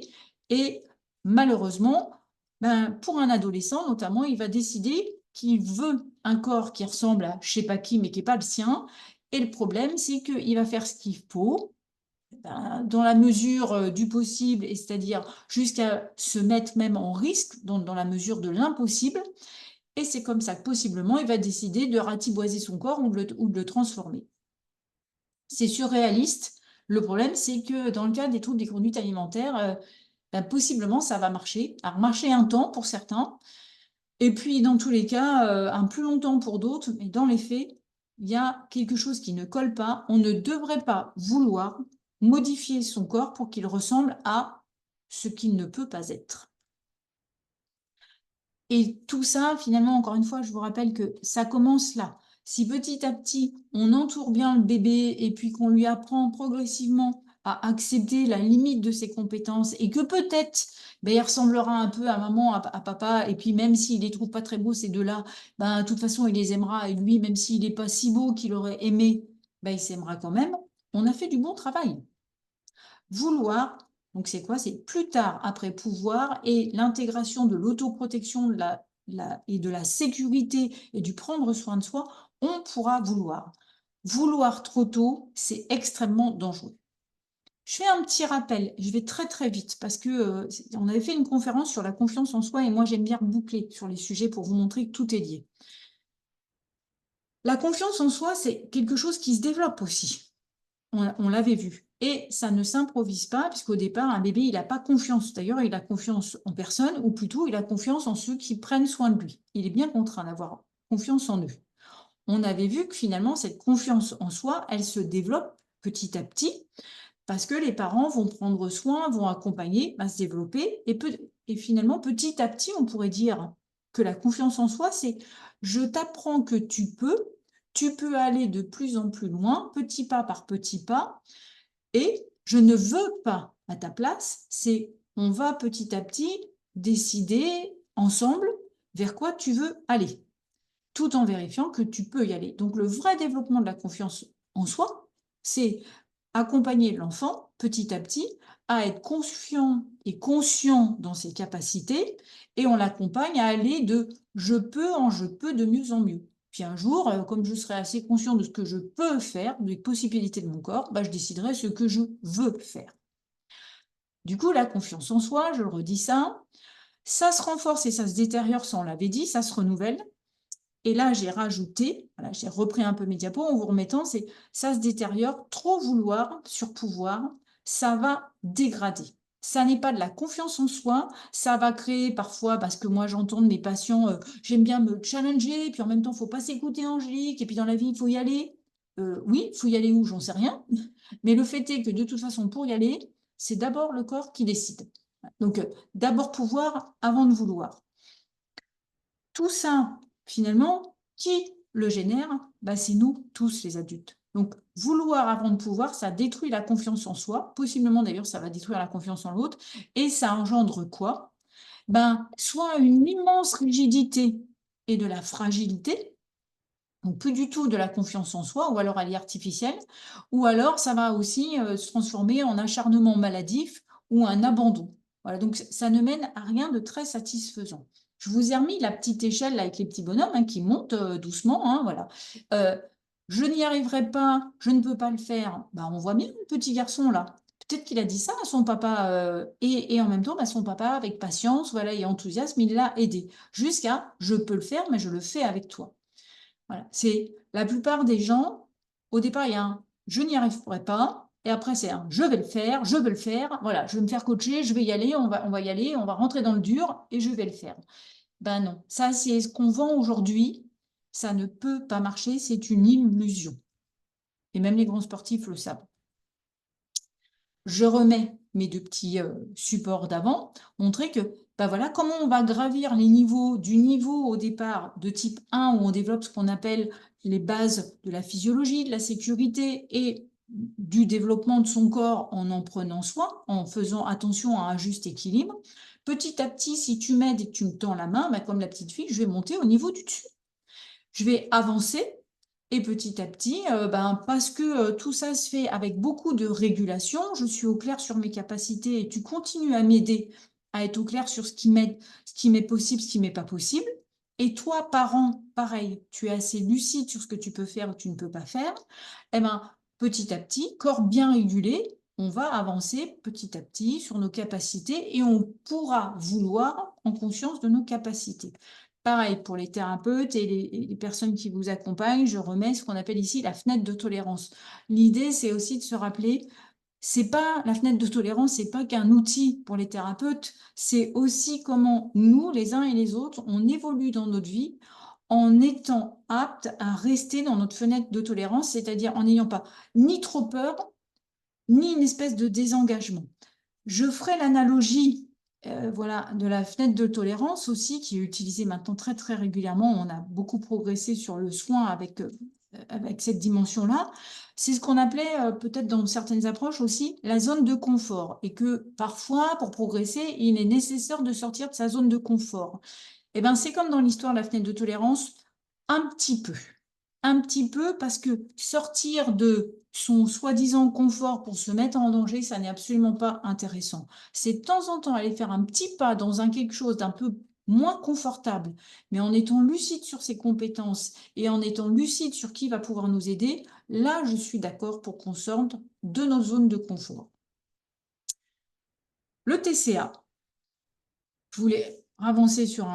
et malheureusement, ben, pour un adolescent notamment, il va décider qu'il veut un corps qui ressemble à je sais pas qui, mais qui n'est pas le sien. Et le problème, c'est qu'il va faire ce qu'il faut, ben, dans la mesure du possible, et c'est-à-dire jusqu'à se mettre même en risque, dans la mesure de l'impossible. Et c'est comme ça que possiblement, il va décider de ratiboiser son corps ou de le transformer. C'est surréaliste. Le problème, c'est que dans le cas des troubles des conduites alimentaires, ben, possiblement, ça va marcher. Alors, marcher un temps pour certains, et puis dans tous les cas, un plus longtemps pour d'autres, mais dans les faits, il y a quelque chose qui ne colle pas. On ne devrait pas vouloir modifier son corps pour qu'il ressemble à ce qu'il ne peut pas être. Et tout ça, finalement, encore une fois, je vous rappelle que ça commence là. Si petit à petit, on entoure bien le bébé et puis qu'on lui apprend progressivement à accepter la limite de ses compétences et que peut-être ben, il ressemblera un peu à maman, à papa, et puis même s'il les trouve pas très beaux, ces deux-là, ben, de toute façon, il les aimera, et lui, même s'il n'est pas si beau qu'il aurait aimé, ben, il s'aimera quand même. On a fait du bon travail. Vouloir, donc c'est quoi? C'est plus tard, après pouvoir, et l'intégration de l'autoprotection et de la sécurité et du prendre soin de soi, on pourra vouloir. Vouloir trop tôt, c'est extrêmement dangereux. Je fais un petit rappel, je vais très très vite parce que on avait fait une conférence sur la confiance en soi et moi j'aime bien boucler sur les sujets pour vous montrer que tout est lié. La confiance en soi, c'est quelque chose qui se développe aussi. On l'avait vu. Et ça ne s'improvise pas, puisqu'au départ, un bébé, il n'a pas confiance. D'ailleurs, il a confiance en personne, ou plutôt, il a confiance en ceux qui prennent soin de lui. Il est bien contraint d'avoir confiance en eux. On avait vu que finalement, cette confiance en soi, elle se développe petit à petit, parce que les parents vont prendre soin, vont accompagner, va se développer. Et finalement, petit à petit, on pourrait dire que la confiance en soi, c'est je t'apprends que tu peux aller de plus en plus loin, petit pas par petit pas, et je ne veux pas à ta place, c'est on va petit à petit décider ensemble vers quoi tu veux aller, tout en vérifiant que tu peux y aller. Donc le vrai développement de la confiance en soi, c'est accompagner l'enfant petit à petit à être confiant et conscient dans ses capacités, et on l'accompagne à aller de je peux en je peux de mieux en mieux. Puis un jour, comme je serai assez conscient de ce que je peux faire, des possibilités de mon corps, bah, je déciderai ce que je veux faire. Du coup, la confiance en soi, je le redis ça se renforce et ça se détériore, ça on l'avait dit, ça se renouvelle. Et là, j'ai rajouté, voilà, j'ai repris un peu mes diapos en vous remettant, c'est ça se détériore, trop vouloir, surpouvoir, ça va dégrader. Ça n'est pas de la confiance en soi, ça va créer parfois, parce que moi j'entends de mes patients, j'aime bien me challenger, puis en même temps, il ne faut pas s'écouter Angélique, et puis dans la vie, il faut y aller. Oui, il faut y aller où, j'en sais rien, mais le fait est que de toute façon, pour y aller, c'est d'abord le corps qui décide. Donc, d'abord pouvoir avant de vouloir. Tout ça, finalement, qui le génère? Bah, c'est nous tous les adultes. Donc, vouloir avant de pouvoir, ça détruit la confiance en soi. Possiblement, d'ailleurs, ça va détruire la confiance en l'autre. Et ça engendre quoi? Ben, soit une immense rigidité et de la fragilité, donc plus du tout de la confiance en soi, ou alors elle est artificielle, ou alors ça va aussi se transformer en acharnement maladif ou un abandon. Voilà, donc ça ne mène à rien de très satisfaisant. Je vous ai remis la petite échelle là, avec les petits bonhommes hein, qui montent doucement. Hein, voilà. Je n'y arriverai pas, je ne peux pas le faire. Bah, on voit bien le petit garçon là. Peut-être qu'il a dit ça à son papa et en même temps, bah, son papa, avec patience voilà, et enthousiasme, il l'a aidé. Jusqu'à je peux le faire, mais je le fais avec toi. Voilà, c'est la plupart des gens, au départ, il y a un je n'y arriverai pas, et après c'est un je vais le faire, je veux le faire, voilà, je vais me faire coacher, je vais y aller, on va y aller, on va rentrer dans le dur et je vais le faire. Ben non, ça c'est ce qu'on vend aujourd'hui, ça ne peut pas marcher, c'est une illusion. Et même les grands sportifs le savent. Je remets mes deux petits supports d'avant, montrer que ben voilà, comment on va gravir les niveaux, du niveau au départ de type 1 où on développe ce qu'on appelle les bases de la physiologie, de la sécurité et du développement de son corps en prenant soin, en faisant attention à un juste équilibre, Petit à petit, si tu m'aides et que tu me tends la main, bah, comme la petite fille, je vais monter au niveau du dessus. Je vais avancer et petit à petit, ben, parce que tout ça se fait avec beaucoup de régulation, je suis au clair sur mes capacités et tu continues à m'aider à être au clair sur ce qui m'aide, ce qui m'est possible, ce qui m'est pas possible. Et toi, parent, pareil, tu es assez lucide sur ce que tu peux faire ou tu ne peux pas faire. Eh ben, petit à petit, corps bien régulé, on va avancer petit à petit sur nos capacités et on pourra vouloir en conscience de nos capacités. Pareil pour les thérapeutes et les personnes qui vous accompagnent, je remets ce qu'on appelle ici la fenêtre de tolérance. L'idée, c'est aussi de se rappeler, c'est pas la fenêtre de tolérance, c'est pas qu'un outil pour les thérapeutes, c'est aussi comment nous, les uns et les autres, on évolue dans notre vie en étant aptes à rester dans notre fenêtre de tolérance, c'est-à-dire en n'ayant pas ni trop peur, ni une espèce de désengagement. Je ferai l'analogie voilà, de la fenêtre de tolérance aussi, qui est utilisée maintenant très très régulièrement. On a beaucoup progressé sur le soin avec cette dimension-là. C'est ce qu'on appelait peut-être dans certaines approches aussi la zone de confort. Et que parfois, pour progresser, il est nécessaire de sortir de sa zone de confort. Eh ben, c'est comme dans l'histoire de la fenêtre de tolérance, un petit peu. Un petit peu parce que sortir de son soi-disant confort pour se mettre en danger, ça n'est absolument pas intéressant. C'est de temps en temps aller faire un petit pas dans un quelque chose d'un peu moins confortable, mais en étant lucide sur ses compétences et en étant lucide sur qui va pouvoir nous aider, là, je suis d'accord pour qu'on sorte de nos zones de confort. Le TCA, je voulais avancer sur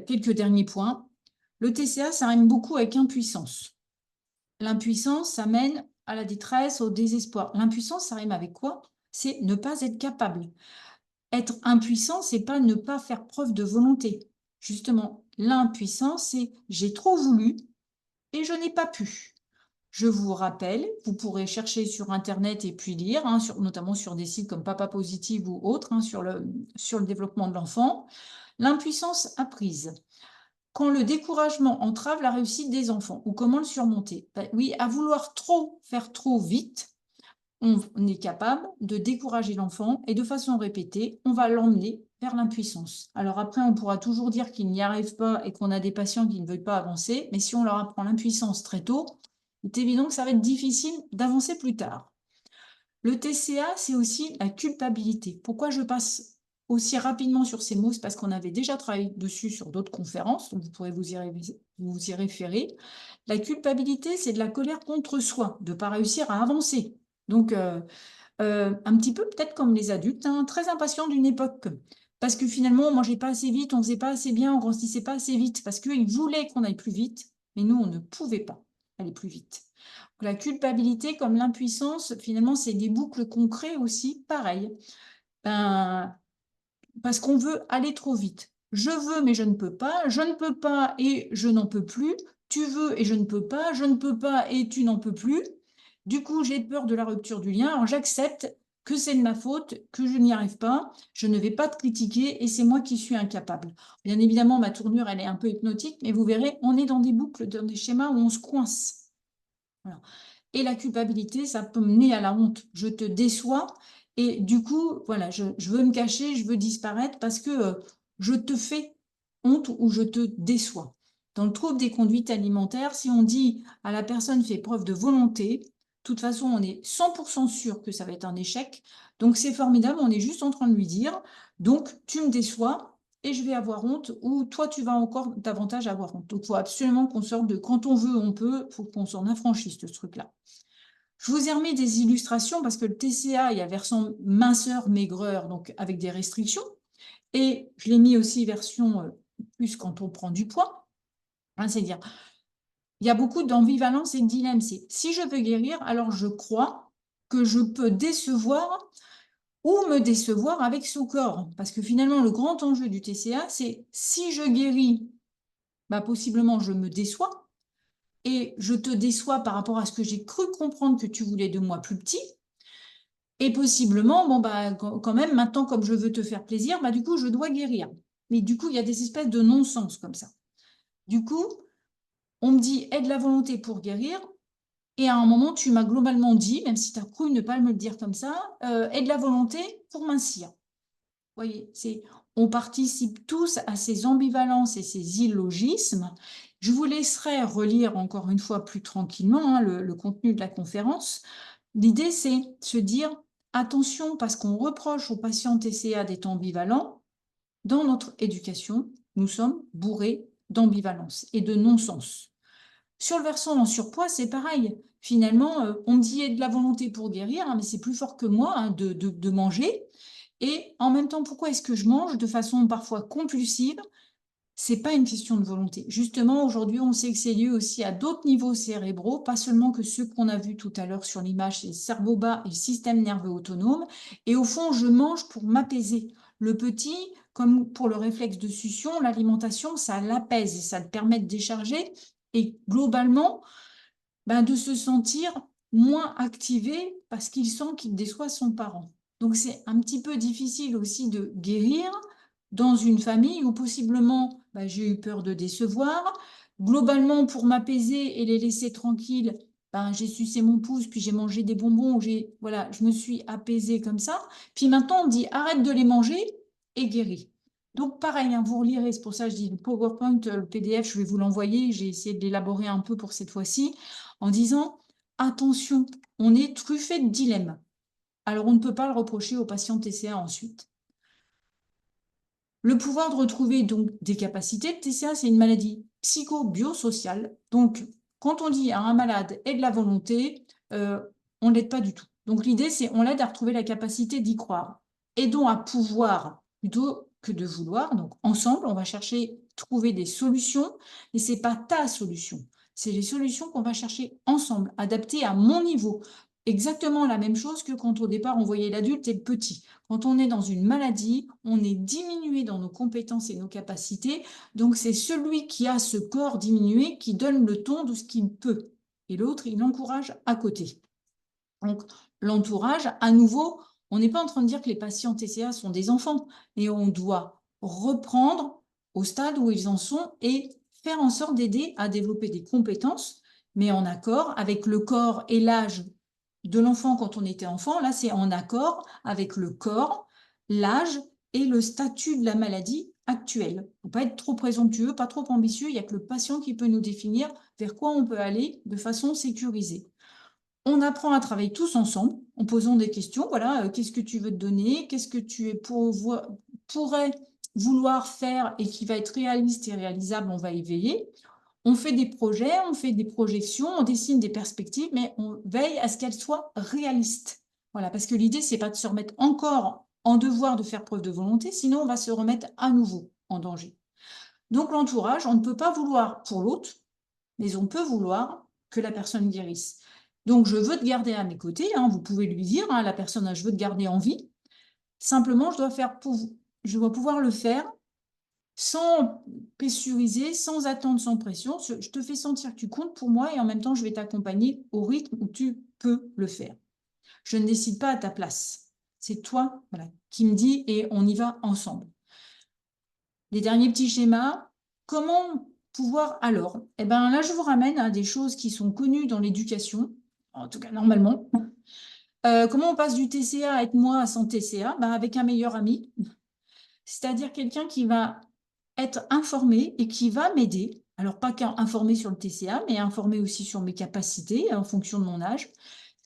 quelques derniers points. Le TCA, ça rime beaucoup avec impuissance. L'impuissance, ça mène à la détresse, au désespoir. L'impuissance, ça rime avec quoi? C'est ne pas être capable. Être impuissant, c'est pas ne pas faire preuve de volonté. Justement, l'impuissance, c'est j'ai trop voulu et je n'ai pas pu. Je vous rappelle, vous pourrez chercher sur Internet et puis lire, hein, notamment sur des sites comme Papa Positive ou autres, hein, sur le développement de l'enfant. L'impuissance apprise. Quand le découragement entrave la réussite des enfants, ou comment le surmonter? Ben oui, à vouloir trop faire trop vite, on est capable de décourager l'enfant et de façon répétée, on va l'emmener vers l'impuissance. Alors après, on pourra toujours dire qu'il n'y arrive pas et qu'on a des patients qui ne veulent pas avancer, mais si on leur apprend l'impuissance très tôt, il est évident que ça va être difficile d'avancer plus tard. Le TCA, c'est aussi la culpabilité. Pourquoi je passe aussi rapidement sur ces mots? C'est parce qu'on avait déjà travaillé dessus sur d'autres conférences, donc vous pourrez vous y référer. La culpabilité, c'est de la colère contre soi, de ne pas réussir à avancer. Donc, un petit peu peut-être comme les adultes, hein, très impatients d'une époque. Parce que finalement, on ne mangeait pas assez vite, on ne faisait pas assez bien, on ne grandissait pas assez vite, parce qu'ils voulaient qu'on aille plus vite, mais nous, on ne pouvait pas aller plus vite. La culpabilité, comme l'impuissance, finalement, c'est des boucles qu'on crée aussi, pareil. Ben, parce qu'on veut aller trop vite. Je veux, mais je ne peux pas et je n'en peux plus. Tu veux et je ne peux pas et tu n'en peux plus. Du coup, j'ai peur de la rupture du lien. Alors, j'accepte que c'est de ma faute, que je n'y arrive pas. Je ne vais pas te critiquer et c'est moi qui suis incapable. Bien évidemment, ma tournure, elle est un peu hypnotique, mais vous verrez, on est dans des boucles, dans des schémas où on se coince. Voilà. Et la culpabilité, ça peut mener à la honte. Je te déçois et du coup, voilà, je veux me cacher, je veux disparaître parce que je te fais honte ou je te déçois. Dans le trouble des conduites alimentaires, si on dit à la personne fait preuve de volonté, de toute façon, on est 100% sûr que ça va être un échec. Donc, c'est formidable, on est juste en train de lui dire, donc, tu me déçois, et je vais avoir honte, ou toi, tu vas encore davantage avoir honte. Donc, il faut absolument qu'on sorte de quand on veut, on peut, il faut qu'on s'en affranchisse de ce truc-là. Je vous ai remis des illustrations parce que le TCA, il y a version minceur, maigreur, donc avec des restrictions. Et je l'ai mis aussi version plus quand on prend du poids. Hein, c'est-à-dire, il y a beaucoup d'ambivalence et de dilemme. C'est si je veux guérir, alors je crois que je peux décevoir ou me décevoir avec son corps. Parce que finalement, le grand enjeu du TCA, c'est si je guéris, bah, possiblement je me déçois. Et je te déçois par rapport à ce que j'ai cru comprendre que tu voulais de moi plus petit. Et possiblement, bon, bah, quand même, maintenant, comme je veux te faire plaisir, bah, du coup, je dois guérir. Mais du coup, il y a des espèces de non-sens comme ça. Du coup, on me dit aide la volonté pour guérir. Et à un moment, tu m'as globalement dit, même si tu as cru ne pas me le dire comme ça, aide la volonté pour mincir. Voyez, on participe tous à ces ambivalences et ces illogismes. Je vous laisserai relire encore une fois plus tranquillement, hein, le contenu de la conférence. L'idée, c'est de se dire, attention, parce qu'on reproche aux patients TCA d'être ambivalents, dans notre éducation, nous sommes bourrés d'ambivalence et de non-sens. Sur le versant en surpoids, c'est pareil. Finalement, on me dit: «Il y a de la volonté pour guérir», hein, mais c'est plus fort que moi, hein, de manger. Et en même temps, pourquoi est-ce que je mange de façon parfois compulsive? C'est pas une question de volonté. Justement, aujourd'hui, on sait que c'est lié aussi à d'autres niveaux cérébraux, pas seulement que ceux qu'on a vus tout à l'heure sur l'image, c'est le cerveau bas et le système nerveux autonome. Et au fond, je mange pour m'apaiser. Le petit, comme pour le réflexe de succion, l'alimentation, ça l'apaise et ça le permet de décharger et globalement, ben, de se sentir moins activé parce qu'il sent qu'il déçoit son parent. Donc c'est un petit peu difficile aussi de guérir dans une famille où possiblement bah, j'ai eu peur de décevoir. Globalement, pour m'apaiser et les laisser tranquilles, ben, j'ai sucé mon pouce, puis j'ai mangé des bonbons, voilà, je me suis apaisée comme ça. Puis maintenant, on me dit arrête de les manger et guéris. Donc pareil, hein, vous relirez, c'est pour ça que je dis le PowerPoint, le PDF, je vais vous l'envoyer, j'ai essayé de l'élaborer un peu pour cette fois-ci, en disant attention, on est truffé de dilemmes. Alors on ne peut pas le reprocher aux patients TCA ensuite. Le pouvoir de retrouver donc des capacités, le TCA, c'est une maladie psycho-biosociale. Donc, quand on dit à un malade « aie de la volonté on ne l'aide pas du tout. Donc, l'idée, c'est on l'aide à retrouver la capacité d'y croire. Aidons à pouvoir plutôt que de vouloir. Donc, ensemble, on va chercher, trouver des solutions, mais ce n'est pas ta solution. C'est les solutions qu'on va chercher ensemble, adaptées à mon niveau. Exactement la même chose que quand au départ, on voyait l'adulte et le petit. Quand on est dans une maladie, on est diminué dans nos compétences et nos capacités. Donc, c'est celui qui a ce corps diminué qui donne le ton de ce qu'il peut. Et l'autre, il encourage à côté. Donc, l'entourage, à nouveau, on n'est pas en train de dire que les patients TCA sont des enfants, mais on doit reprendre au stade où ils en sont et faire en sorte d'aider à développer des compétences, mais en accord avec le corps et l'âge de l'enfant quand on était enfant. Là, c'est en accord avec le corps, l'âge et le statut de la maladie actuelle. Il ne faut pas être trop présomptueux, pas trop ambitieux. Il n'y a que le patient qui peut nous définir vers quoi on peut aller de façon sécurisée. On apprend à travailler tous ensemble en posant des questions. Voilà, qu'est-ce que tu veux te donner? Qu'est-ce que tu pourrais vouloir faire et qui va être réaliste et réalisable? On va y veiller. On fait des projets, on fait des projections, on dessine des perspectives, mais on veille à ce qu'elles soient réalistes. Voilà, parce que l'idée, c'est pas de se remettre encore en devoir de faire preuve de volonté, sinon on va se remettre à nouveau en danger. Donc l'entourage, on ne peut pas vouloir pour l'autre, mais on peut vouloir que la personne guérisse. Donc je veux te garder à mes côtés, hein, vous pouvez lui dire à la personne, je veux te garder en vie. Simplement, je dois pouvoir le faire sans pressuriser, sans attendre, sans pression. Je te fais sentir que tu comptes pour moi et en même temps, je vais t'accompagner au rythme où tu peux le faire. Je ne décide pas à ta place. C'est toi voilà, qui me dis et on y va ensemble. Les derniers petits schémas, comment pouvoir alors? Eh bien là, je vous ramène à des choses qui sont connues dans l'éducation, en tout cas normalement. Comment on passe du TCA à être moi à sans TCA? Ben, avec un meilleur ami, c'est-à-dire quelqu'un qui va être informé et qui va m'aider. Alors, pas qu'informé sur le TCA, mais informé aussi sur mes capacités en fonction de mon âge,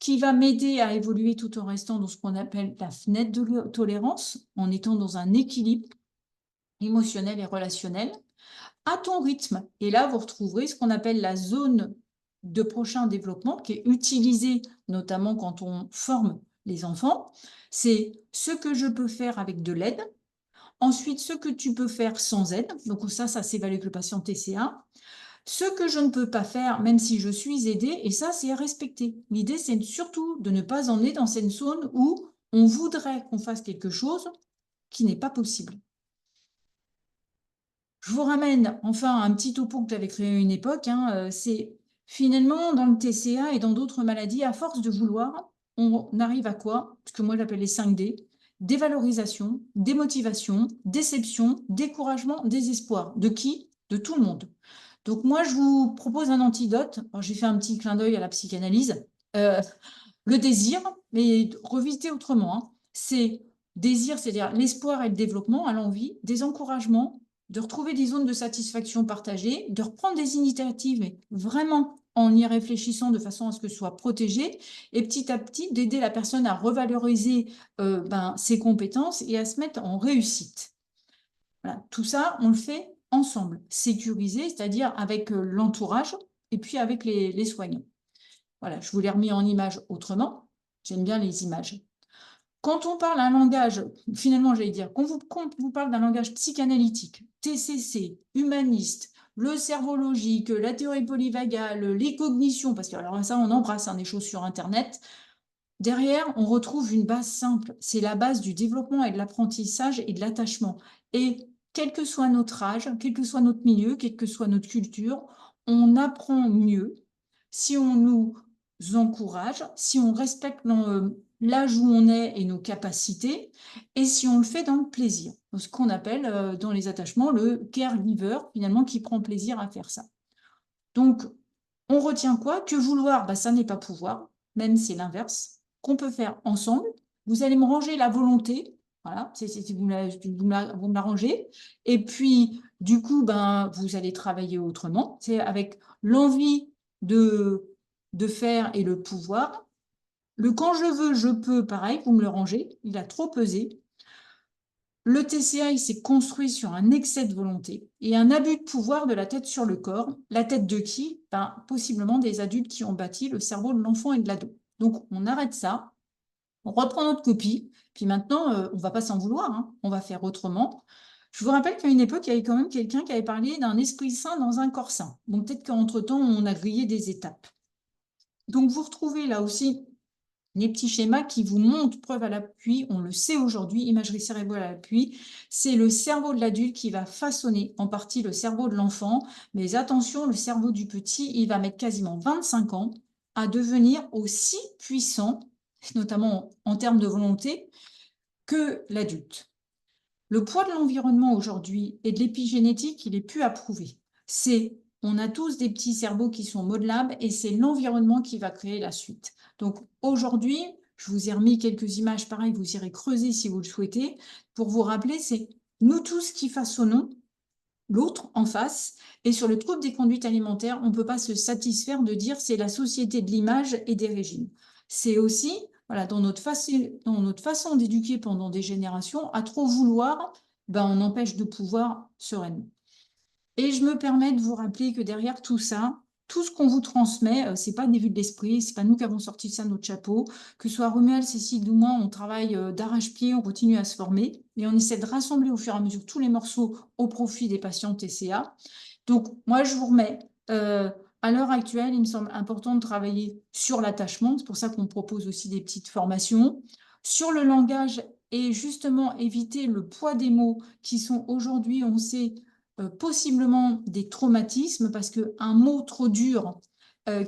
qui va m'aider à évoluer tout en restant dans ce qu'on appelle la fenêtre de tolérance, en étant dans un équilibre émotionnel et relationnel, à ton rythme. Et là, vous retrouverez ce qu'on appelle la zone de prochain développement, qui est utilisée notamment quand on forme les enfants. C'est ce que je peux faire avec de l'aide. Ensuite, ce que tu peux faire sans aide. Donc ça s'évalue avec le patient TCA. Ce que je ne peux pas faire, même si je suis aidée, et ça, c'est à respecter. L'idée, c'est surtout de ne pas emmener dans cette zone où on voudrait qu'on fasse quelque chose qui n'est pas possible. Je vous ramène enfin un petit topo que j'avais créé à une époque. C'est finalement dans le TCA et dans d'autres maladies, à force de vouloir, on arrive à quoi? Ce que moi j'appelle les 5D. Dévalorisation, démotivation, déception, découragement, désespoir. De qui? De tout le monde. Donc moi, je vous propose un antidote. J'ai fait un petit clin d'œil à la psychanalyse. Le désir, mais revisiter autrement. C'est désir, c'est-à-dire l'espoir et le développement à l'envie, des encouragements, de retrouver des zones de satisfaction partagées, de reprendre des initiatives, mais vraiment en y réfléchissant de façon à ce que ce soit protégé, et petit à petit d'aider la personne à revaloriser ses compétences et à se mettre en réussite. Voilà. Tout ça, on le fait ensemble, sécurisé, c'est-à-dire avec l'entourage et puis avec les soignants. Voilà, je vous l'ai remis en image autrement. J'aime bien les images. Quand on parle un langage, finalement, j'allais dire, quand vous parle d'un langage psychanalytique, TCC, humaniste, le cerveau logique, la théorie polyvagale, les cognitions, parce que alors ça, on embrasse des choses sur Internet. Derrière, on retrouve une base simple. C'est la base du développement et de l'apprentissage et de l'attachement. Et quel que soit notre âge, quel que soit notre milieu, quelle que soit notre culture, on apprend mieux si on nous encourage, si on respecte l'âge où on est et nos capacités, et si on le fait dans le plaisir. Ce qu'on appelle dans les attachements le caregiver, finalement, qui prend plaisir à faire ça. Donc, on retient quoi? Que vouloir, ça n'est pas pouvoir, même c'est l'inverse, qu'on peut faire ensemble. Vous allez me ranger la volonté, voilà, vous me la rangez, et puis du coup, vous allez travailler autrement, c'est avec l'envie de faire et le pouvoir. Le quand je veux, je peux, pareil, vous me le rangez, il a trop pesé. Le TCA, il s'est construit sur un excès de volonté et un abus de pouvoir de la tête sur le corps. La tête de qui? Possiblement des adultes qui ont bâti le cerveau de l'enfant et de l'ado. Donc, on arrête ça, on reprend notre copie, puis maintenant, on ne va pas s'en vouloir, hein, on va faire autrement. Je vous rappelle qu'à une époque, il y avait quand même quelqu'un qui avait parlé d'un esprit sain dans un corps sain. Donc, peut-être qu'entre-temps, on a grillé des étapes. Donc, vous retrouvez là aussi les petits schémas qui vous montrent, preuve à l'appui, on le sait aujourd'hui, imagerie cérébrale à l'appui, c'est le cerveau de l'adulte qui va façonner en partie le cerveau de l'enfant. Mais attention, le cerveau du petit, il va mettre quasiment 25 ans à devenir aussi puissant, notamment en termes de volonté, que l'adulte. Le poids de l'environnement aujourd'hui et de l'épigénétique, il est plus approuvé. On a tous des petits cerveaux qui sont modelables et c'est l'environnement qui va créer la suite. Donc aujourd'hui, je vous ai remis quelques images pareilles, vous irez creuser si vous le souhaitez, pour vous rappeler, c'est nous tous qui façonnons l'autre en face. Et sur le trouble des conduites alimentaires, on ne peut pas se satisfaire de dire c'est la société de l'image et des régimes. C'est aussi, voilà, dans notre façon d'éduquer pendant des générations, à trop vouloir, on empêche de pouvoir sereinement. Et je me permets de vous rappeler que derrière tout ça, tout ce qu'on vous transmet, c'est pas des vues de l'esprit, c'est pas nous qui avons sorti ça de notre chapeau. Que ce soit Romuald, Cécile ou moi, on travaille d'arrache-pied, on continue à se former et on essaie de rassembler au fur et à mesure tous les morceaux au profit des patients TCA. Donc, moi, je vous remets, à l'heure actuelle, il me semble important de travailler sur l'attachement. C'est pour ça qu'on propose aussi des petites formations. Sur le langage et justement éviter le poids des mots qui sont aujourd'hui, on sait, possiblement des traumatismes parce qu'un mot trop dur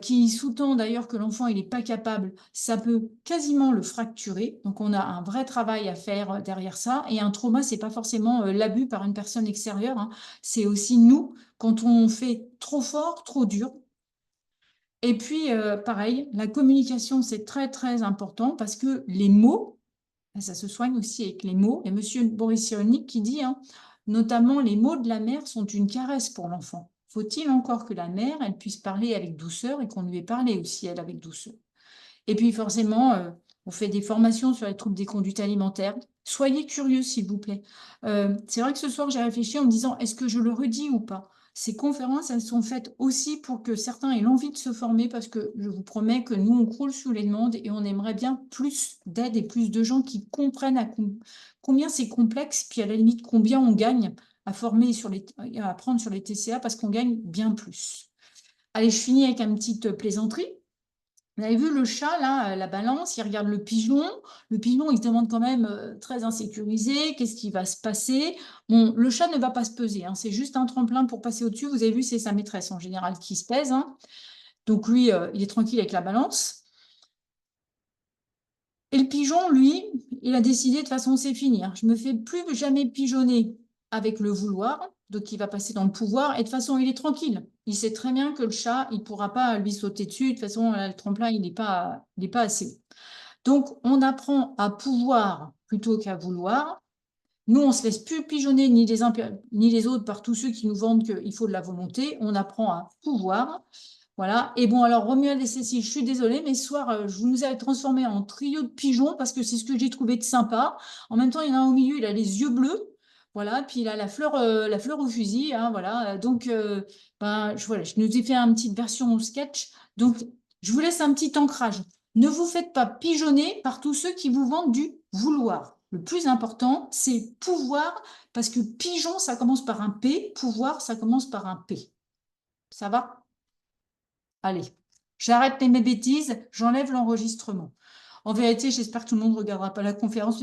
qui sous-tend d'ailleurs que l'enfant il n'est pas capable, ça peut quasiment le fracturer. Donc on a un vrai travail à faire derrière ça. Et un trauma, c'est pas forcément l'abus par une personne extérieure, hein. C'est aussi nous, quand on fait trop fort, trop dur. Et puis pareil, la communication, c'est très très important parce que les mots, ça se soigne aussi avec les mots. Et monsieur Boris Cyrulnik qui dit, hein, notamment les mots de la mère sont une caresse pour l'enfant. Faut-il encore que la mère, elle puisse parler avec douceur et qu'on lui ait parlé aussi, elle, avec douceur. Et puis forcément, on fait des formations sur les troubles des conduites alimentaires. Soyez curieux, s'il vous plaît. C'est vrai que ce soir, j'ai réfléchi en me disant, est-ce que je le redis ou pas? Ces conférences, elles sont faites aussi pour que certains aient l'envie de se former, parce que je vous promets que nous, on croule sous les demandes et on aimerait bien plus d'aide et plus de gens qui comprennent combien c'est complexe, puis à la limite, combien on gagne à former à apprendre sur les TCA, parce qu'on gagne bien plus. Allez, je finis avec une petite plaisanterie. Vous avez vu le chat, là, la balance, il regarde le pigeon. Le pigeon, il se demande quand même très insécurisé, qu'est-ce qui va se passer? Bon, le chat ne va pas se peser, hein, c'est juste un tremplin pour passer au-dessus. Vous avez vu, c'est sa maîtresse en général qui se pèse, hein. Donc lui, il est tranquille avec la balance. Et le pigeon, lui, il a décidé de toute façon, c'est fini, hein. Je me fais plus jamais pigeonner avec le vouloir, donc il va passer dans le pouvoir. Et de toute façon, il est tranquille. Il sait très bien que le chat, il ne pourra pas lui sauter dessus. De toute façon, là, le tremplin, il n'est pas assez haut. Donc, on apprend à pouvoir plutôt qu'à vouloir. Nous, on ne se laisse plus pigeonner ni les uns ni les autres par tous ceux qui nous vendent qu'il faut de la volonté. On apprend à pouvoir. Voilà. Et bon, alors, Romuald et Cécile, je suis désolée, mais ce soir, je vous ai transformé en trio de pigeons parce que c'est ce que j'ai trouvé de sympa. En même temps, il y en a un au milieu, il a les yeux bleus. Voilà. Puis il a la fleur au fusil. Hein, voilà. Donc, ben, voilà, je nous ai fait une petite version au sketch. Donc, je vous laisse un petit ancrage. Ne vous faites pas pigeonner par tous ceux qui vous vendent du vouloir. Le plus important, c'est pouvoir, parce que pigeon, ça commence par un P, pouvoir, ça commence par un P. Ça va? Allez, j'arrête mes bêtises, j'enlève l'enregistrement. En vérité, j'espère que tout le monde ne regardera pas la conférence.